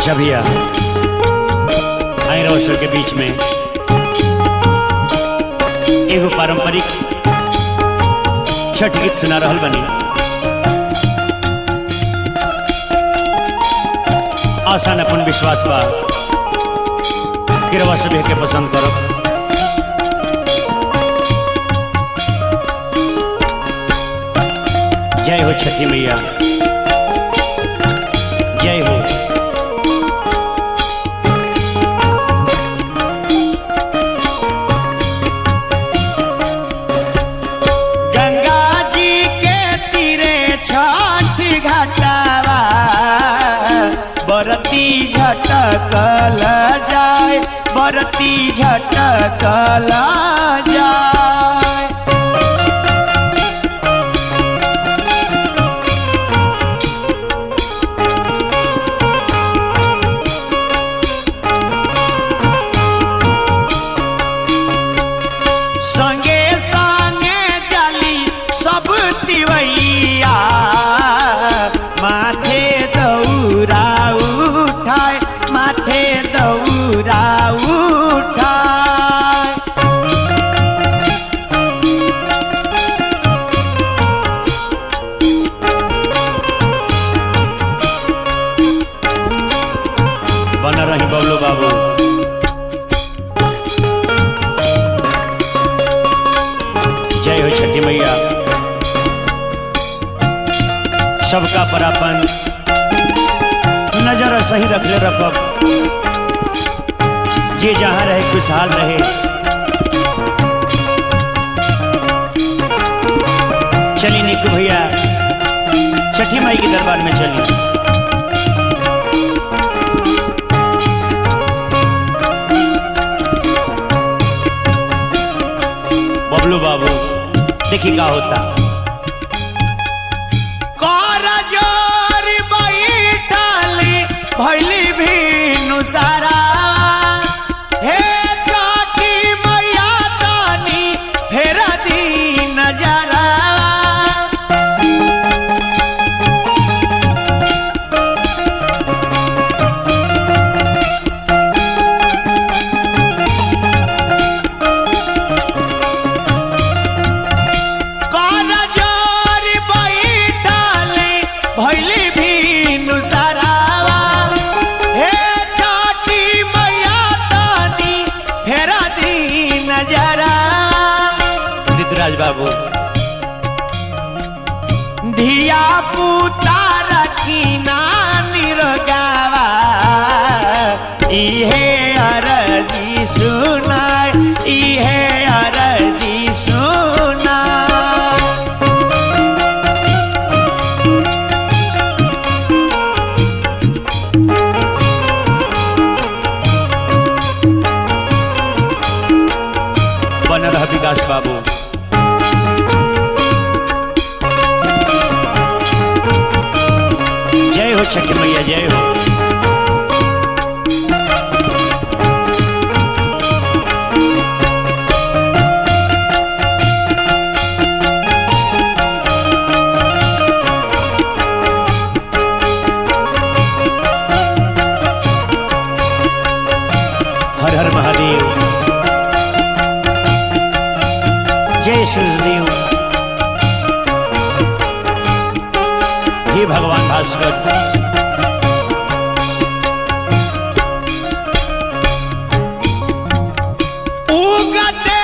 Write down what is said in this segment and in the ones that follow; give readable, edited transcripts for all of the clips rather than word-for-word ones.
अच्छा भैया आई रोशर के बीच में एगो पारंपरिक छठ गीत सुना रहल बनी। आसान अपन विश्वास बा गिरवा सभी के पसंद करो। जय हो छठी मैया, जय हो। गंगा जी के तीरे छठ घाटावा बरती झटकल जाए, बरती झटकल जाए। संगे संगे जली सब तिवैया माथे दौरा उठाए, माथे दौरा उठाए। बना रही बबलू बाबू। जय हो छठी मैया, सबका परापन नजर सही रखले रखब, जे जहां रहे खुशहाल रहे। चली निकू भैया छठी माई के दरबार में चली। बबलू बाबू देखी का होता। भैली भी नुसारा हे छठी मैया तानी फेरा दी नजरा। भैली भी नुसारा राज बाबू। धिया पुता रखी नानी रोगावा इहे अरजी सुनाय, इहे अरजी सुनाय। बन रहा विकास बाबू। जय हो छठी मैया, जय हो। हर हर महादेव, जय सूर्यदेव। हे भगवान भास्कर, उगते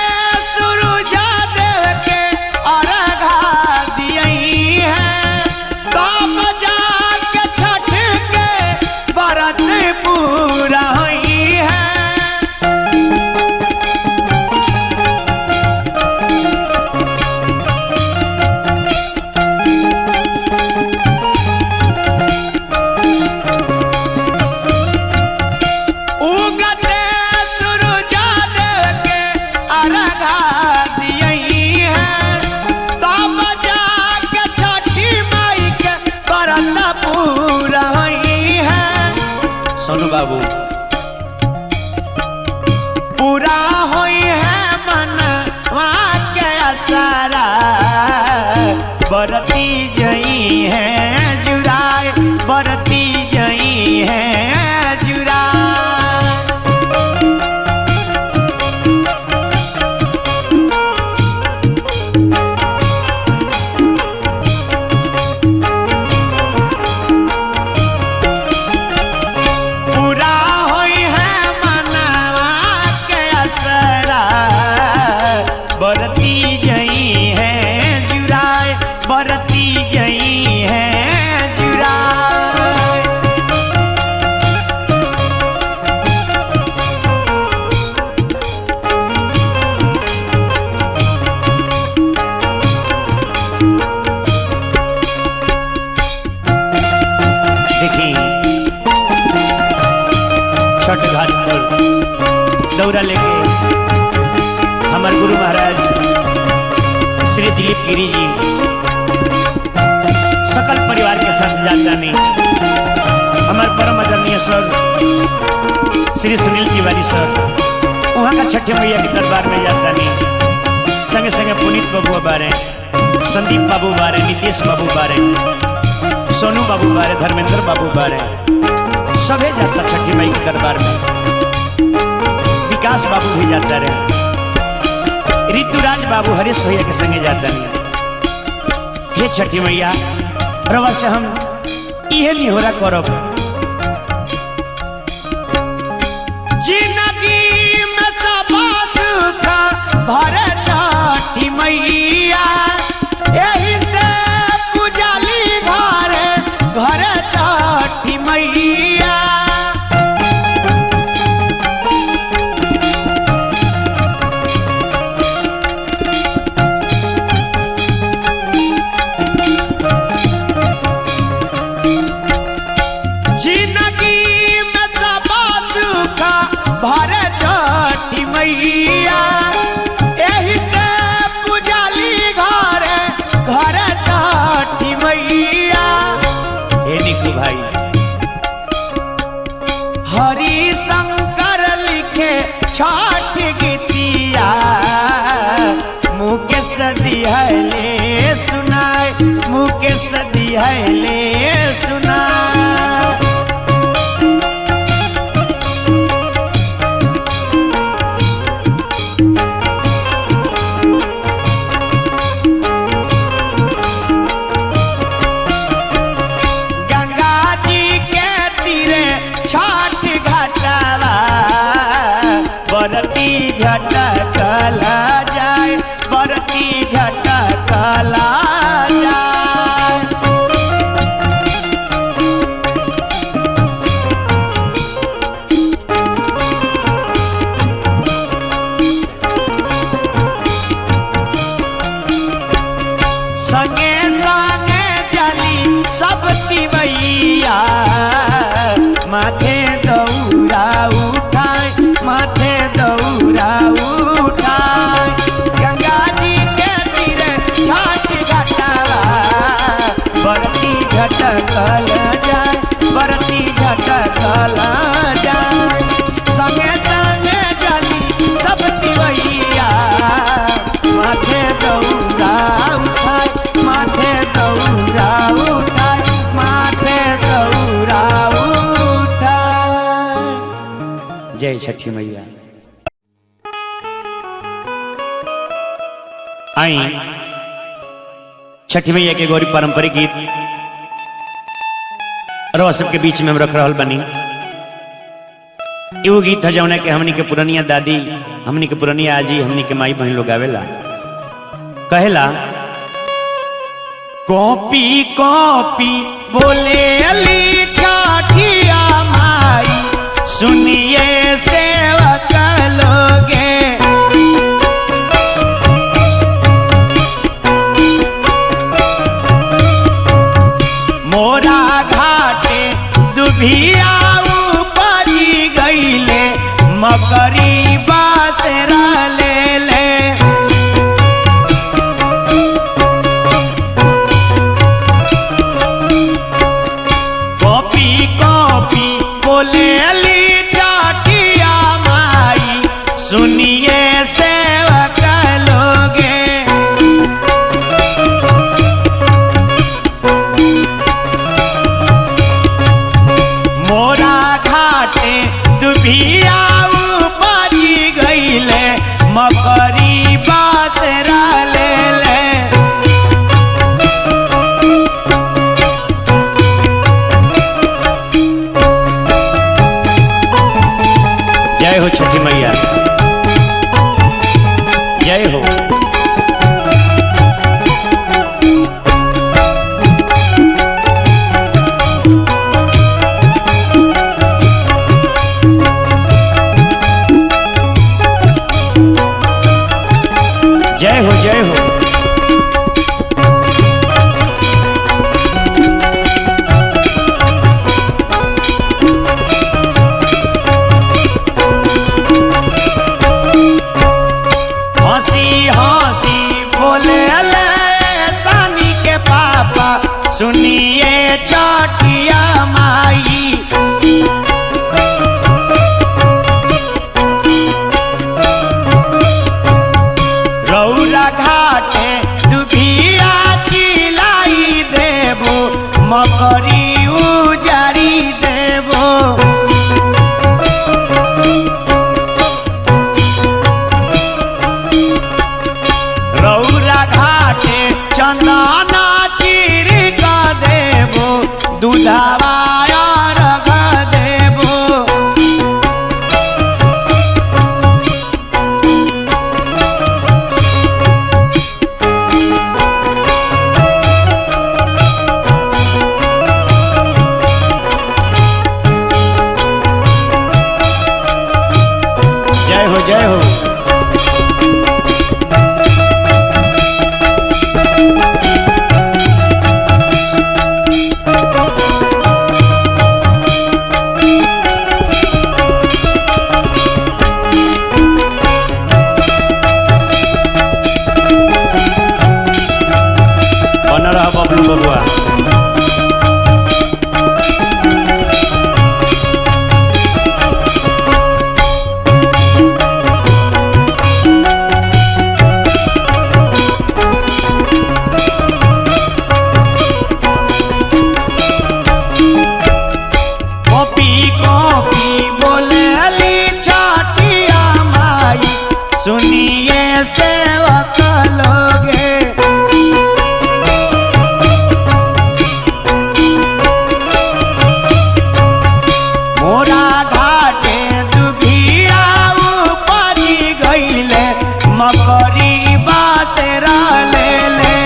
सूरज देव के अर्घा दियई है, तब जाके छठ के व्रत पूरा होई है। सोनू बाबू पूरा होई है मन वहाँ के सारा, बरती जई है जुराए, बरती जई है देखी छठ घाट पर दौरा लेके हमारे गुरु महाराज श्री दिलीप गिरी जी सकल परिवार के साथ जाता नहीं हमारे परम आदरणीय सर श्री सुनील तिवारी सर वहाँ का छठे मैया के दरबार में जाता नहीं संगे संगे पुनीत बाबू बारे संदीप बाबू बारे नितेश बाबू बारे सोनू बाबू बारे धर्मेंद्र बाबू बारे सभी जाता छठी माई के दरबार में विकास बाबू भी जाता रहे ऋतुराज बाबू हरीश भैया के संगे जाता नहीं हे छठी मैया प्रवास से हम ये नहीं हो रहा करब जिंदगी में सब सुख भर छठी मैया यही से पुजाली घर घर छठी मैया भर छठी मैया यही से पुजाली घर घर छठी मैया हे निकू भाई हरि शंकर लिखे छठ गीतिया मुकेश दिहले सुनाए मुकेश दिहले सुनाए छठ घाटवा बरती झटकला जाए बरती झटकला जाए संगे संगे जली सब तिवैया माथे दौरा उठाए माथे दौरा उठाए गंगा जी के तीरे छठ घाटवा बरती झटकल जाए बरती झटकल जाए संगे संगे जली सब तिवैया माथे दौरा उठाए माथे दौरा उठाए माथे दौरा जय छठी मैया। आई छठी मैया के गौरी पारंपरिक गीत रवा सबके बीच में हम रख रहा बनी एवं गीत है जौना के हमनी के पुरानिया दादी हमनी के पुरानिया आजी हमनी के माई बहन लोग गावेला कहेला कॉपी कॉपी बोले अली छठिया माई सुनिए सेवक लोगे मोरा घाटे दुभिया उपजी गईले मकरी बासरा ले ले कॉपी कॉपी बोले अली छठिया माई सुनिए सेवक लोगे मोरा घाटे दुभिया उपजी गईले मकरी बासरा ले ले जय हो छठी मैया जय हो। जय हो जय हो। मकरी उजारी देबो। रौरा घाटे चंदना चीर का देबो दूधावा रख देबो। जय हो जय हो। बना रहा बबलू बबुआ। कॉपी कॉपी बोलेली छठिया माई सुनिए सेवक लोगे। मोरा घाटे दुभिया उपजी गईले मकरी बासेरा ले ले।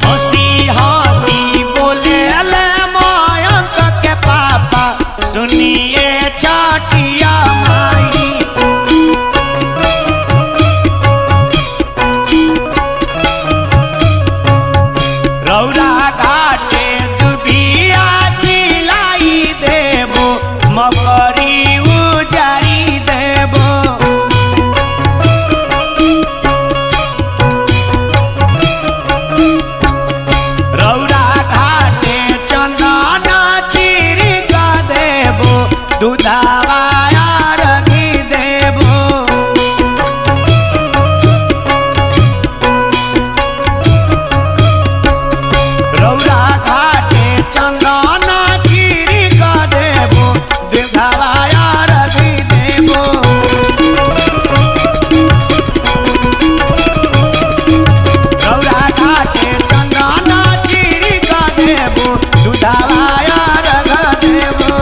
हंसी हंसी बोलेले मयंक के पापा सुनिए छठिया माई। रौरा घाटे दुभिया चिलाई देबो मकरी उजारी देबो। रौरा घाटे चंदना चीर का देबो दूधावा रखी देबो। रौरा घाटे चंदना चीर का देबो दूधावा रखी देबो। रौरा घाटे चंदना चीर का देबो दूधावा रख देबो।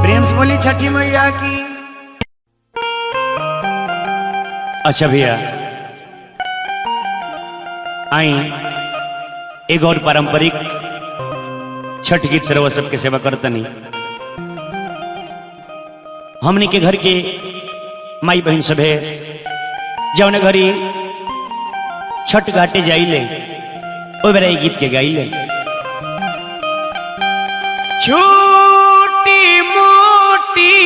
प्रेम से बोली छठी मैया की। अच्छा भैया आई एक और पारंपरिक छठ गीत सर्व सबके सेवा करतनी। हमनी के घर के माई बहन सभे जौन घरी छठ घाटे जाइले ओ बेरा ई गीत के गाइले। छोटी मोटी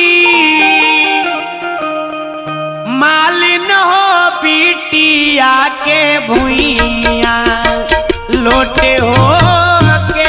मालिन हो बिटिया के भुइया लोटे हो के।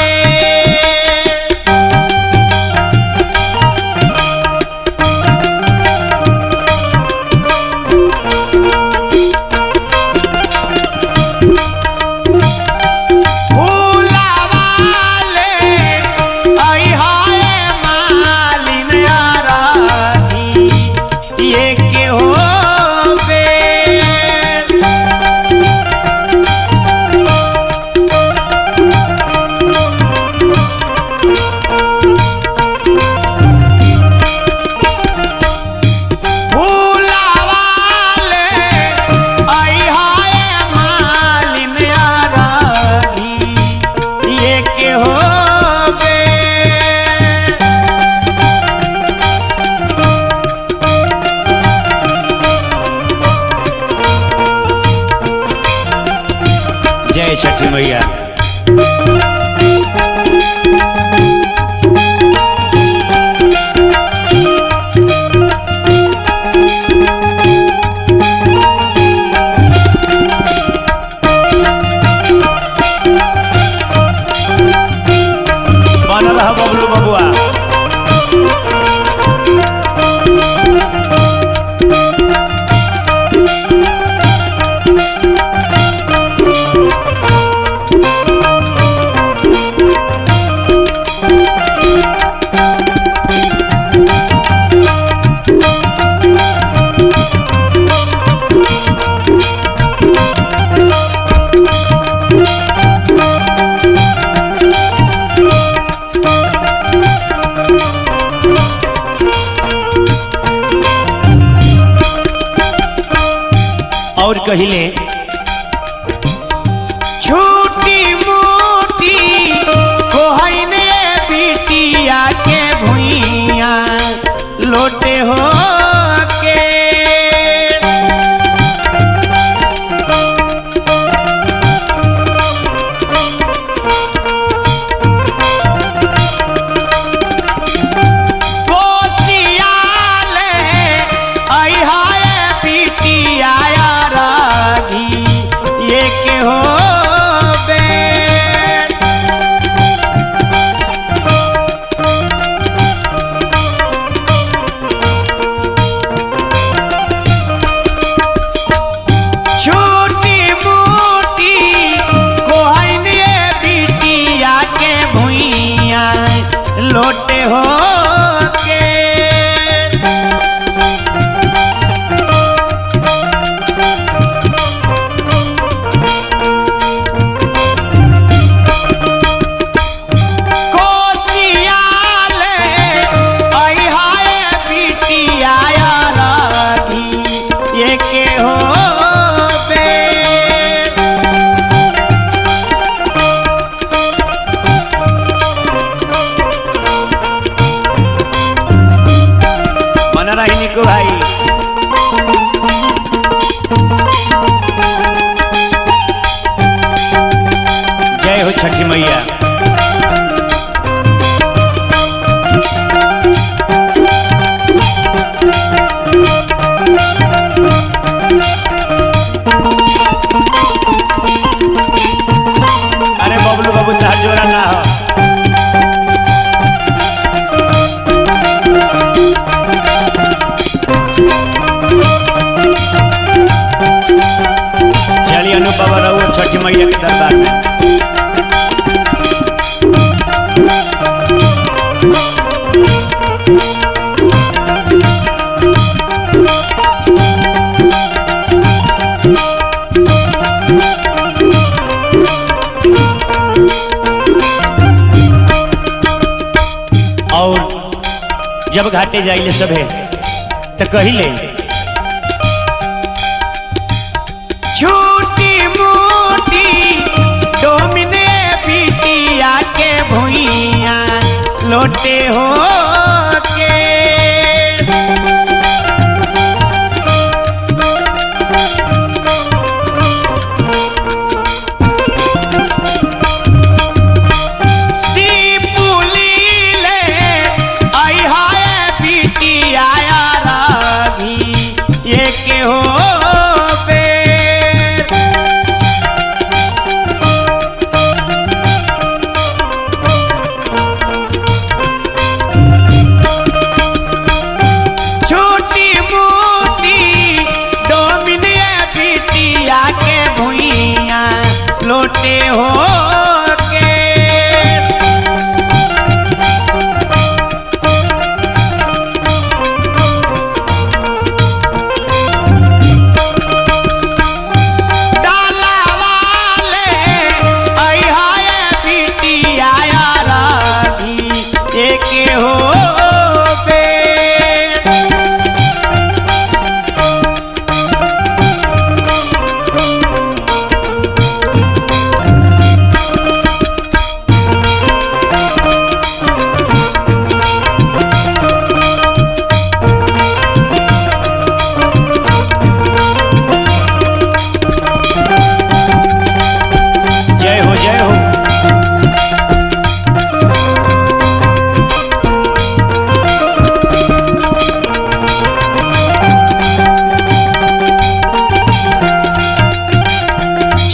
जय छठी मैया। बन रहा बबलू बबुआ। और कहिले छोटी मोटी कोहने बिटिया के भुइया लोटे हो के कोसियाले आई हाय बिटिया ये के हो बे छोटी मोटी कोहने बिटिया के भुइया लोटे हो के को भाई जय हो छठी मैया। अरे बबलू बाबू तहार जोरा ना हो। चलिए अनुभव रहो छठी मैया के दरबार में। और जब घाटे जाइले सभे तो कहिले छोटी मोटी डोमिने बिटिया के भुइया लोटे हो के ये के हो बे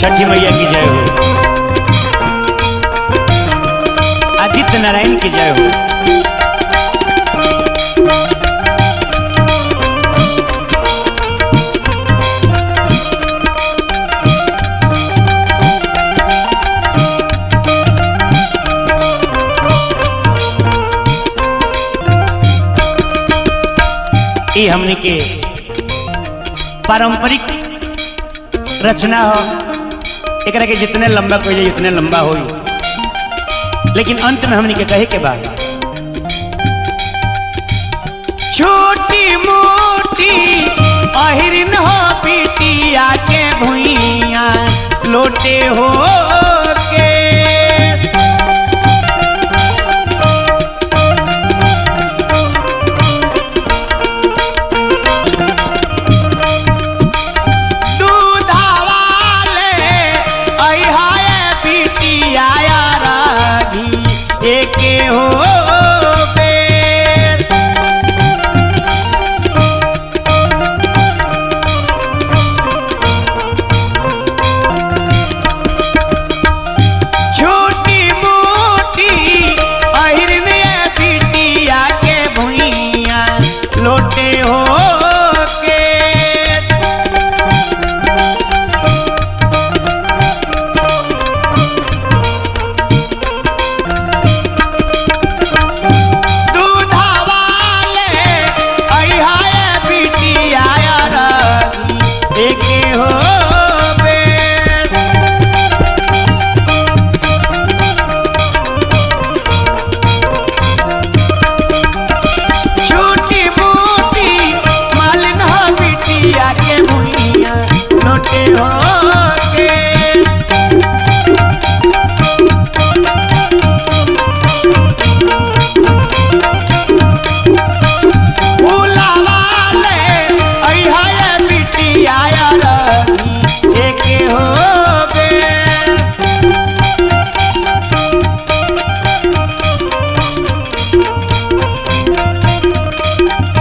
छठी मैया की जय हो, आदित्य नारायण की जय हो। ये हमने के पारंपरिक रचना हो, एकरा के जितने लंबा कोई जाए उतने लंबा हो, लेकिन अंत में हमने के कहे के बाद छोटी मोटी अहिरन हो बिटिया के भुइया लोटे हो के एके हो बेर छोटी मोटी अहिरन बिटिया के भुइया लोटे हो के एके हो बेर छोटी मोटी मालिन हो बिटिया के भुइया लोटे हो के एके हो बेर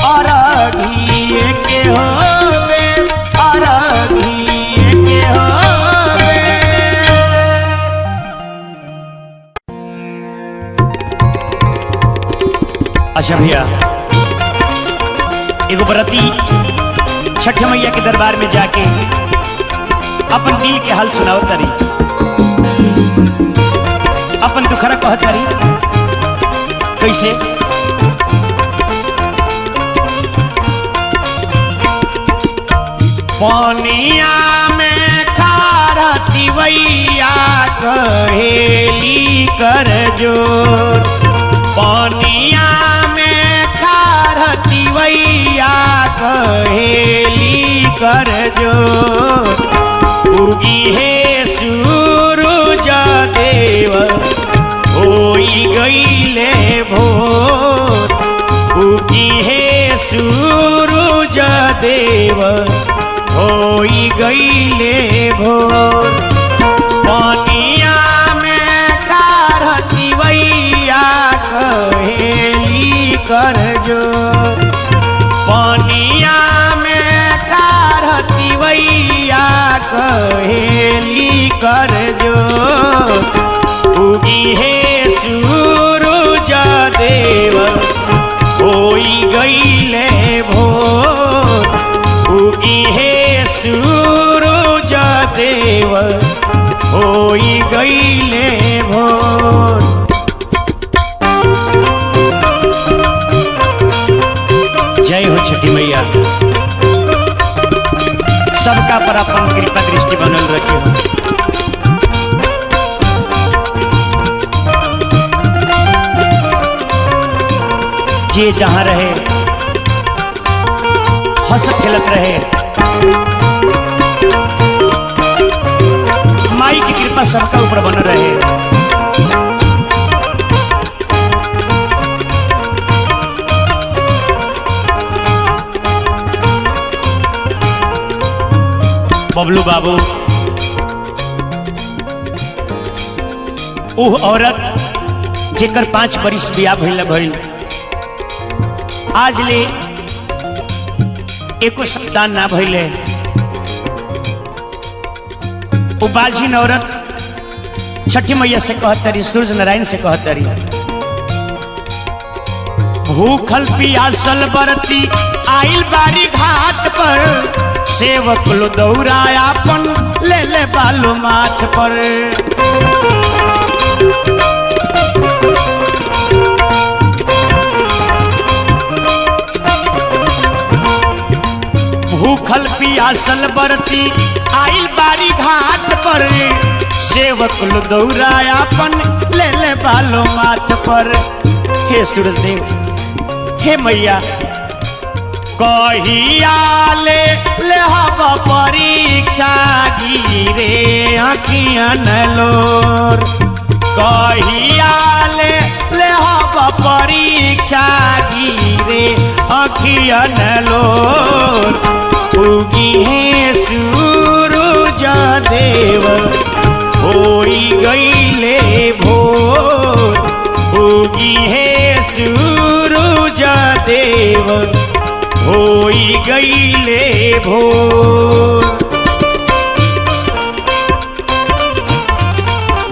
अरघी एके हो बेर अरघी एके हो बेर। अच्छा भैया, एगो बरती छठ मैया के दरबार में जाके अपन दिल के हाल सुनाओ तरी, अपन दुखरा कह तरी। कैसे? पानिया में खारती वैया कहेली कर जोर पानिया में खारती वैया कहेली कर जोर उगी है सूरज देव होई गईले भोर उगी है सूरज देव होई गईले भोर पानिया में खारती वैया कहेली कर जोर पानिया में खारती वैया कहेली कर जोर उगी है सूरज देव होई गईले भोर उगी है सूरज देव होई गईले भोर। जय हो छठी मैया, सबका पर अपन कृपा दृष्टि बनल रखे हो। जे जहां रहे हंसत खेलत रहे, माई की कृपा सबका ऊपर बन रहे। बबलू बाबू उह औरत जेकर 5 बरिस बियाह भइल आज ले एको संतान ना भइले, वो बाजी औरत छठी मैया से कहतरी, सूर्य नारायण से कहतरी, भूखल पियासल बरती आइल बारी घाट पर, सेवक लो दौड़ायापन ले ले बालो माथ पर। भूखल पियासल बरती आइल बारी घाट पर, सेवक लो दौड़ायापन ले ले बालो माथ पर। हे सूरजदेव, हे मैया, कहिया ले हब परीक्षा गिरे अखियन लोर, कहिया ले हब परीक्षा गिरे अखियन लोर। उगी है सूरज देव होई गईले भोर, उगी है सूरज देव होई गईले भोर।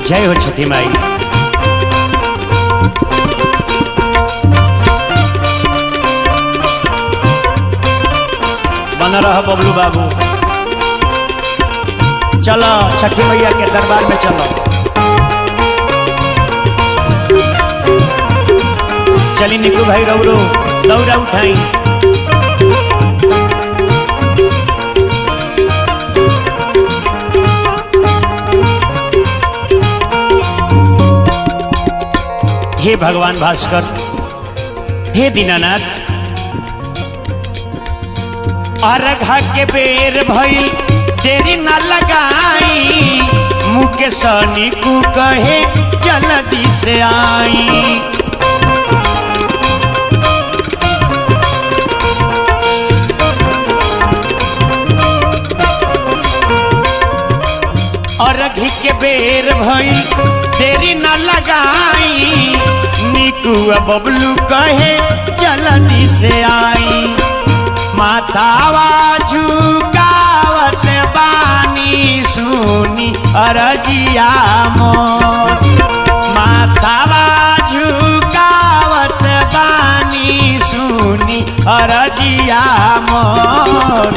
जय हो छठी माई। बना रहा बबलू बाबू। चलो छठी मैया के दरबार में चलो। चली निकलू भाई, रौरो दौरा उठाई। हे भगवान भास्कर, हे दीनानाथ, अर्घा के बेर भइल देरी न लगाई, मुकेश निकू कहे जल्दी से आई। अर्घी के बेर भइल देरी न लगाई, निकू बबलू कहे जल्दी से आई। माथावा झुकावत बानी सुनी अरजिया मोर, माथावा झुकावत बानी सुनी अरजिया मोर।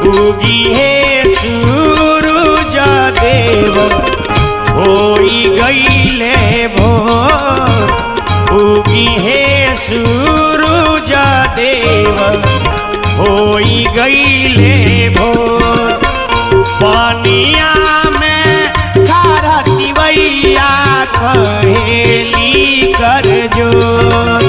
उगी है सूरज देव होई गईले भोर, उगी है सूरज देव होई गईले भोर। पानिया में खारा तिवैया कहेली कर जोर,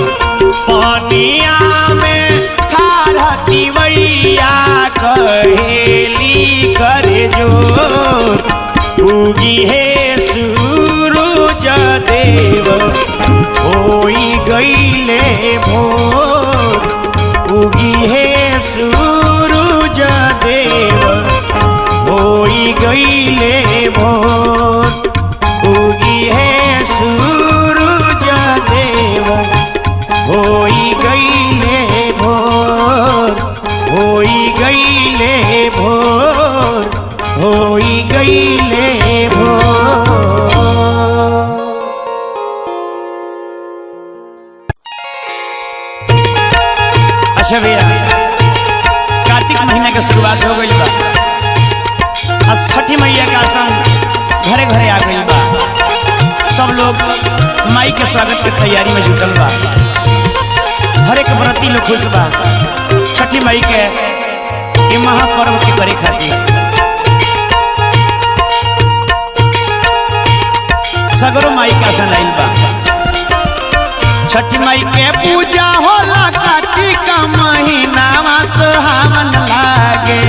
पानिया में खारा तिवैया कहेली कर जोर। उगी है सूरज देव होई गईले भोर, उगी है सूरज देव होई गईले भोर, उगी है सूरज देव होई गईले भोर, होई गईले भोर, होई गईले भोर। अच्छा भैया, कार्तिक महीना की शुरुआत हो गई बा, अब छठी मैया का आसन घरे घरे आ गई बा। सब लोग माई के स्वागत के तैयारी में जुटल बा। हर एक व्रती लोग खुश बा छठी माई के ये महापर्व के करे खातिर। सगरो माई का आसन आइल बा। छठी माई के पूजा होला कार्तिक महीना सुहावन लागे,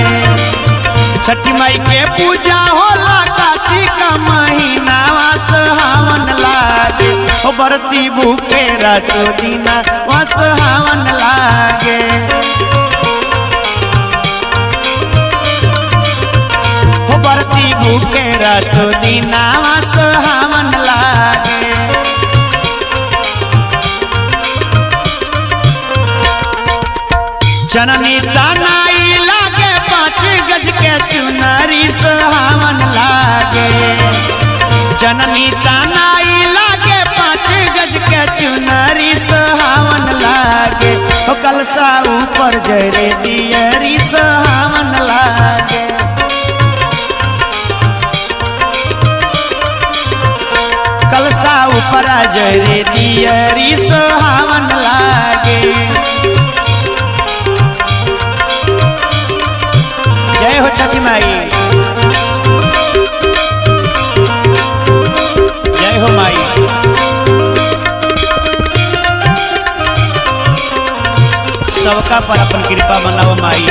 छठी माई के पूजा होला कार्तिक महीना सुहावन लागे। ओ बरती भूखे रातो दीना सुहावन लागे, ओ बरती भूखे रातो दीना सुहावन लागे। जननी तनाई लागे 5 गज के चुनरी सुहावन लागे, चननी तनाई लागे 5 गज के चुनरी सुहावन लागे हो कलसा ऊपर जरे दियरी सुहावन लागे कलसा ऊपर जरे दियरी सुहावन लागे जय हो छठी माई जय हो माई सबका पर अपन कृपा बनाओ माई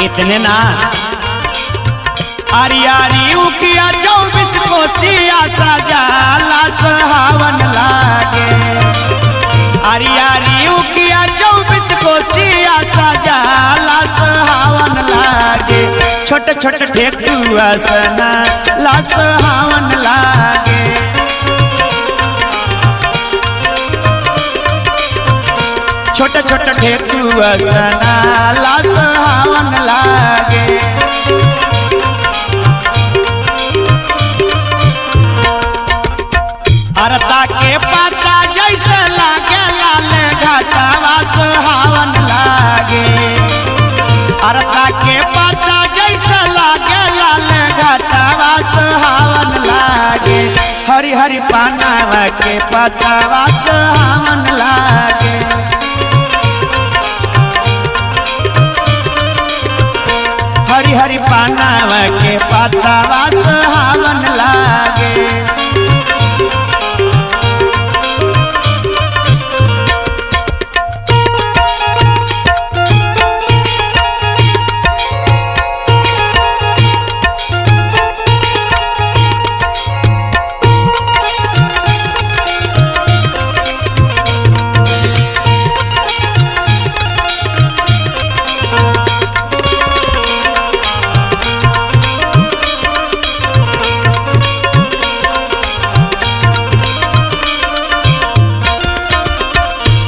इतने ना आरियारी उकिया 24 कोसिया सजाला सुहावन लागे आरियारी उकिया 24 कोसिया सजाला सुहावन लागे छोटे छोटे ठेकुआ सना ला सुहावन लागे छोटे छोटे ठेकुआ सना ला सुहावन लागे अरता के पत्ता जैसे लागे लाल घाटावा सुहावन लागे अरता के पत्ता जैसे लागे लाल घाटावा सुहावन लागे हरी हरी पानावा के पत्तावा सुहावन लागे हरी हरी पानावा के पत्तावा सुहावन लागे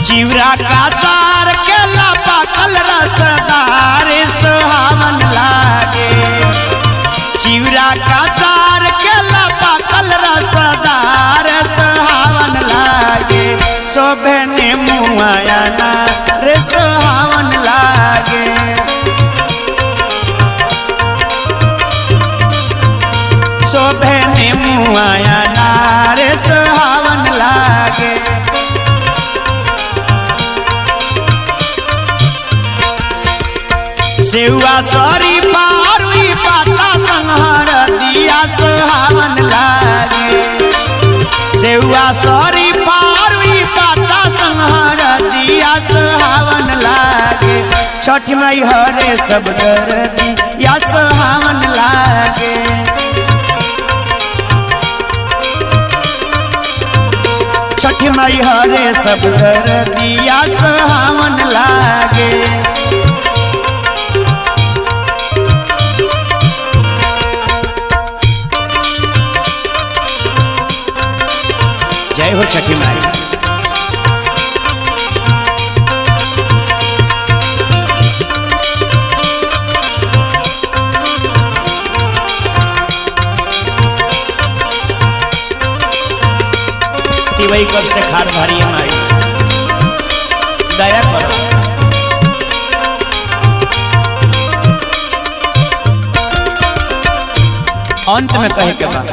चिवरा का सार के पाकल रसदार सुहावन लागे चिवरा का सार के पाकल रसदार सुहावन लागे शोभे ने मुआयना रे सुहावन लागे शोभे ने मुआयना रे सुहावन लागे सेवा सरी पारुई पाता संहार दिया सुहावन लागे सेवा सरी पारुई पाता संहार दिया सुहावन लागे छठ मई हरे सब कर दिया सुहावन लागे छठ मई हरे सब कर दिया सुहावन लागे जय हो छठी माई तिवई कब से खार भारी है माई दया करो अंत में कहे के बाद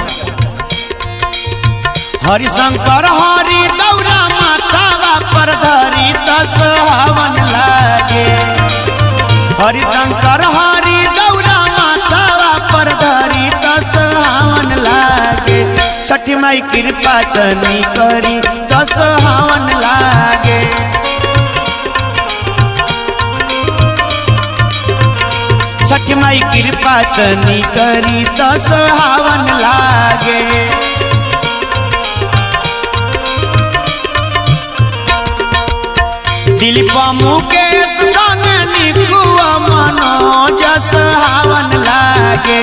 हरि शंकर हरि दौरा माथावा पर धरी त सुहावन लागे हरि शंकर हरि दौरा माथावा पर धरी त सुहावन लागे छठी माई कृपा तनी करी त सुहावन लागे छठी माई कृपा तनी करी त सुहावन लागे दिलीप मुकेश संग रिकुआ मनोज सुहावन लागे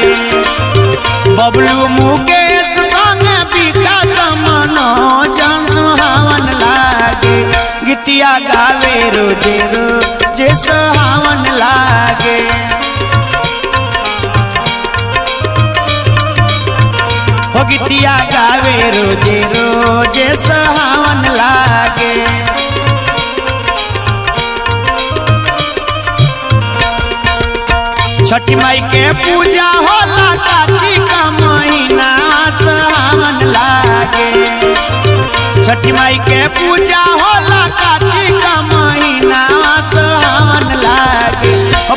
बबलू मुकेश संग विकास मनोज सुहावन लागे गीतिया गावे रोजे रोजे सुहावन लागे हो गीतिया गावे रोजे रोजे सुहावन लागे छठी माई के पूजा होला कार्तिक महीना सुहावन लागे छठी माई के पूजा होला कार्तिक महीना सुहावन लागे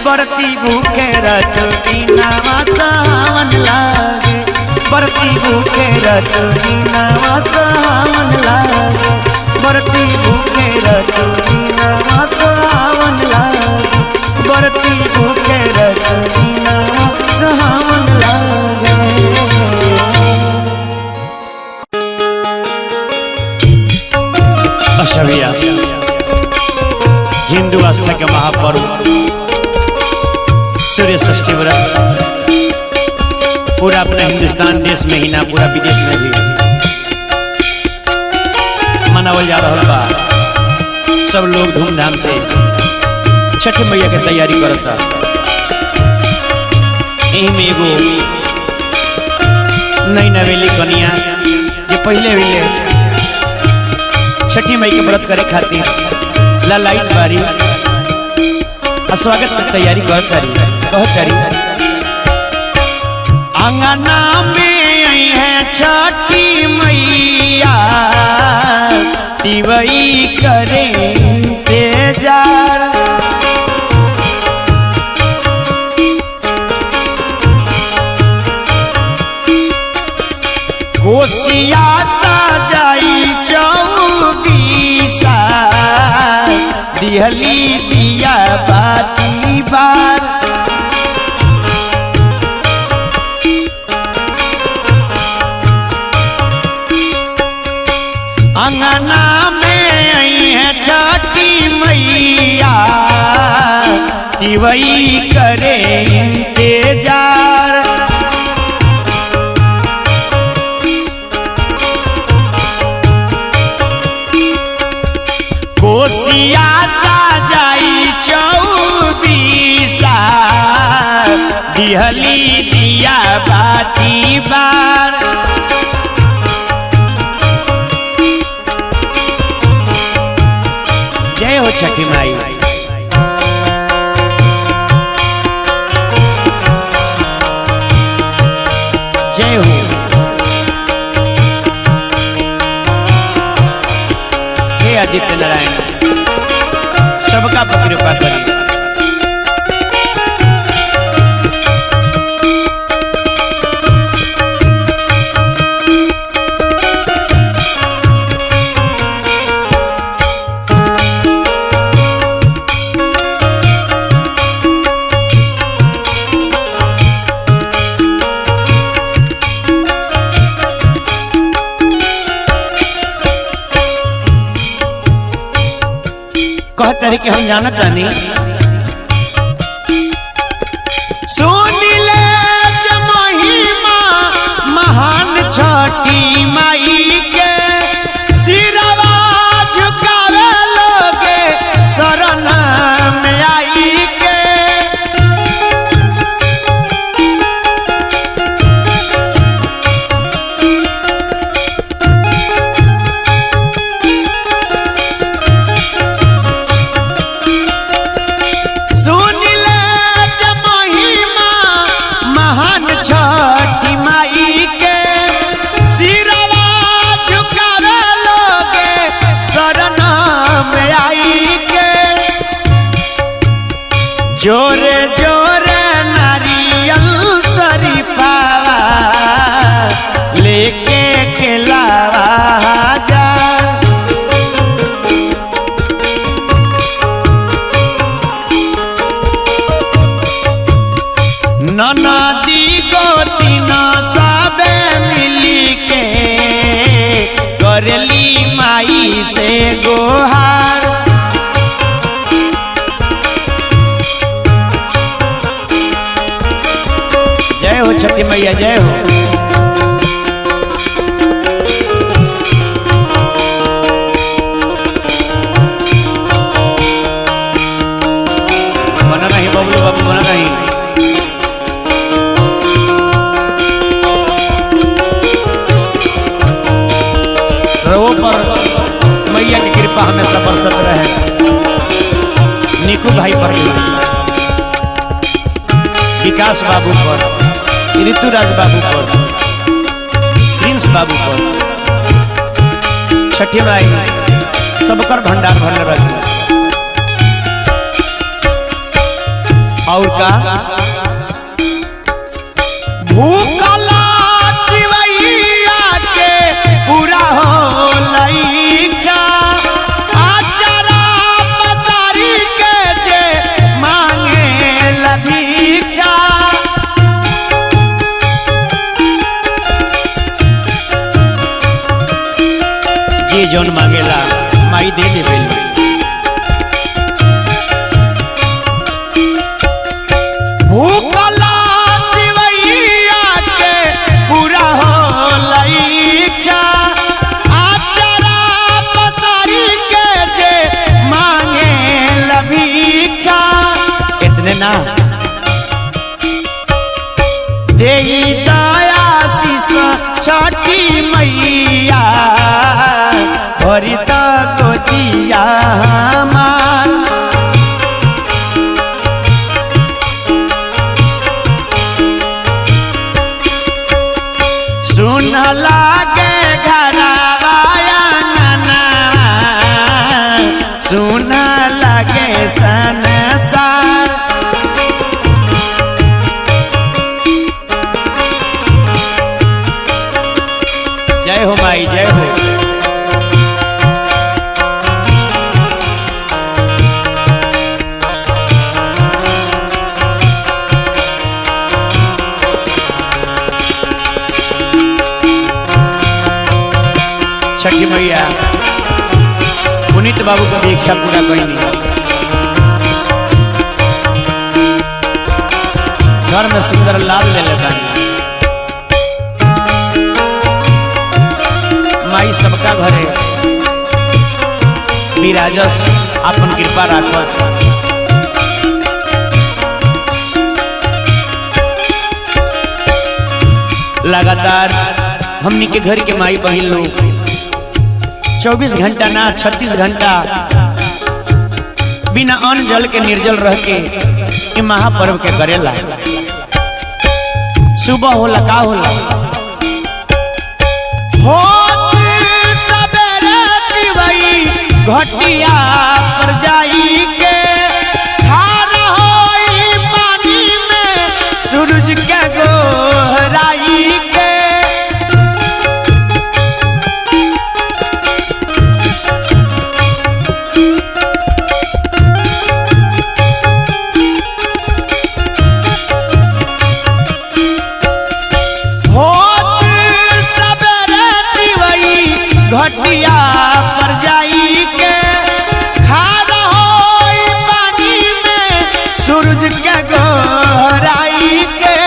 बरती भूखे रत दीना सुहावन लागे बरती भूखे रत दीना सुहावन लागे बरती भूखे रत दीना सुहावन लागे बरती भूखे रत दीना सुहावन लागे अच्छा भैया हिंदू आस्था के महापर्व सूर्य षष्ठी व्रत पूरा अपना हिंदुस्तान देश में ही ना पूरा विदेश में भी मनावल जा रहा बा सब लोग धूमधाम से छठ मैया के तैयारी करता यही में एगो नई नवेली कनिया जो पहले छठी मई के व्रत करे खातिर लाइट बारी स्वागत की तैयारी करी अंगना में आई है छठी मैया तिवई करे इंतजार कोसिया सजाई चौबीसा दिहली दिया बाती बार अंगना में आई है छठी मैया तिवई करे इंतजार कोसिया सजाई चौबीसा दिहली दिया बाती बार जय हो छठी माई जय हो हे आदित्य नारायण सबका कृपा करी कहते कि हम जानत नहीं सुन ले महिमा महान छठी माई के सिरवा झुकावे लोगे शरण में आई के जोरे जोरे नारियल शरीफावा लेके केलावा जा ननदी गोती न सबे मिली के करली माई से गोहार हो छठी मैया, जय हो। बना नहीं बबलू बाबू, बना नहीं। रवो पर मैया की कृपा हमेशा बरसत रहे। निकू भाई पर, विकास बाबू पर, ऋतुराज बाबू पर, प्रिंस बाबू पर, छठी माई सबकर भंडार भरल रखे। और का भूखला दिवैया के पूरा हो लईछा, आचरा पसारी के जे मांगे लभीछा। जे जौन मांगेला माई दे देवेल। भूखला दिवैया के पूरा हो लईछा, आचरा पसारी के जे मांगे लभीछा। इतने ना देई दयाशीष छठी मैया, भरित गोदिया हमार। सुन लागे घरवा आंगनवा, सुन लागे संसार। जय हो माई, जय हो। छठी मैया पुनीत बाबू का भी इच्छा पूरा करेंगे। घर में सुंदर लाल ले लेता है। माई सबका घरे विराजस, अपन कृपा राखस। लगातार हमनी के घर के माई बहन लोग 24 घंटा ना 36 घंटा बिना अन्न जल के निर्जल रह के ये महापर्व के करेला। सुबह होला का होला, सवेरे दिवई घटिया पर जाई के खार होई पानी में सूरज के गोहराई के। घटिया पर जाई के खार होई पानी में सूरज के गोहराई के।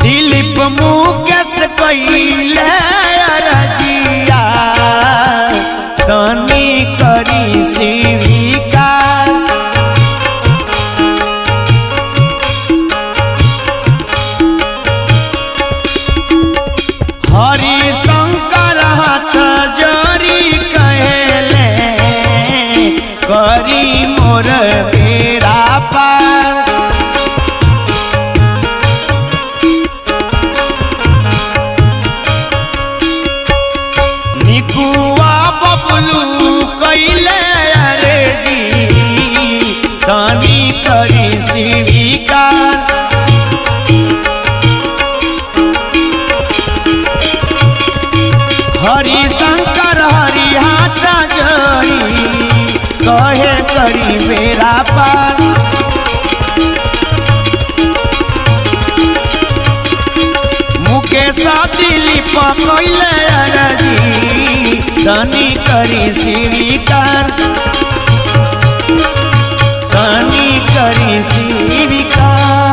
दिलीप मुकेश कइले अरजिया, तनी करी स्वीकार। हरि शंकर हाथ जोरी कहले, करी मोर बेड़ा पार। निकुआ बबलू कइले अर्जी, तनी करी स्वीकार। हरि शंकर हरि हाथ जोड़ी कहे करी बेड़ा पार। मुकेश दिलीप कइले अरजी, तनी करी स्वीकार, तनी करी स्वीकार।